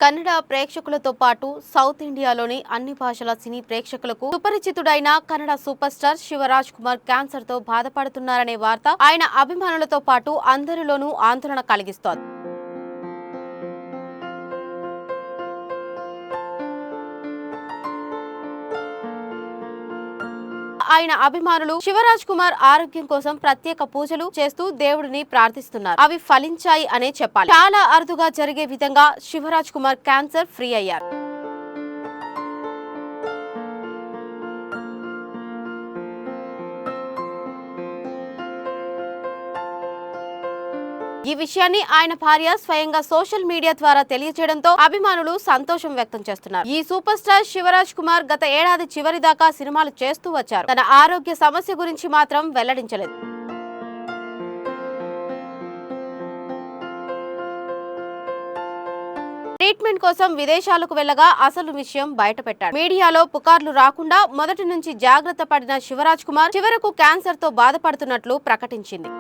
కన్నడ ప్రేక్షకులతో పాటు సౌత్ ఇండియాలోని అన్ని భాషల సినీ ప్రేక్షకులకు సుపరిచితుడైన Kannada super star Shivaraj Kumar cancer తో బాధపడుతున్నారనే వార్త ఆయన అభిమానులతో పాటు అందరిలోనూ ఆందోళన కలిగిస్తోంది. ఆయన అభిమానులు శివరాజ్ కుమార్ ఆరోగ్యం కోసం ప్రత్యేక పూజలు చేస్తూ దేవుడిని ప్రార్థిస్తున్నారు. అవి ఫలించాయి అనే చెప్పాలి. చాలా అరుదుగా జరిగే విధంగా శివరాజ్ కుమార్ క్యాన్సర్ ఫ్రీ అయ్యారు. ఈ విషయాన్ని ఆయన భార్య స్వయంగా సోషల్ మీడియా ద్వారా తెలియజేయడంతో అభిమానులు సంతోషం వ్యక్తం చేస్తున్నారు. ఈ సూపర్ స్టార్ శివరాజ్ కుమార్ గత ఏడాది చివరి దాకా సినిమాలు చేస్తూ వచ్చారు. తన ఆరోగ్య సమస్య గురించి మాత్రం వెల్లడించలేదు. ట్రీట్మెంట్ కోసం విదేశాలకు వెళ్లగా అసలు విషయం బయటపెట్టాడు. మీడియాలో పుకార్లు రాకుండా మొదటి నుంచి జాగ్రత్త పడిన శివరాజ్ కుమార్ చివరకు క్యాన్సర్ తో బాధపడుతున్నట్లు ప్రకటించింది.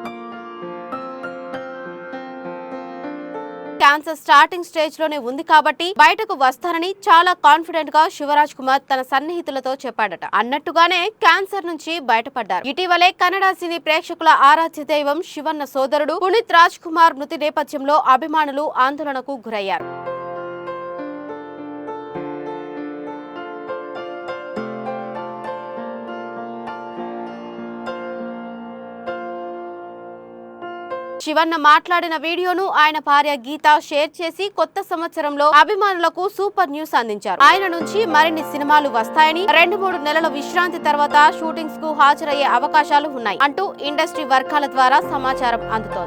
క్యాన్సర్ స్టార్టింగ్ స్టేజ్ లోనే ఉంది కాబట్టి బయటకు వస్తానని చాలా కాన్ఫిడెంట్ గా శివరాజ్ కుమార్ తన సన్నిహితులతో చెప్పాడట. అన్నట్టుగానే క్యాన్సర్ నుంచి బయటపడ్డారు. ఇటీవలే కన్నడ సినీ ప్రేక్షకుల ఆరాధ్య దైవం శివన్న సోదరుడు పునీత్ రాజ్ కుమార్ మృతి నేపథ్యంలో అభిమానులు ఆందోళనకు గురయ్యారు. శివన్న మాట్లాడిన వీడియోను ఆయన భార్య గీత షేర్ చేసి కొత్త సంవత్సరంలో అభిమానులకు సూపర్ న్యూస్ అందించారు. ఆయన నుంచి మరిన్ని సినిమాలు వస్తాయని, 2-3 నెలల విశ్రాంతి తర్వాత షూటింగ్స్ కు హాజరయ్యే అవకాశాలు ఉన్నాయి అంటూ ఇండస్ట్రీ వర్గాల ద్వారా సమాచారం అందుతోంది.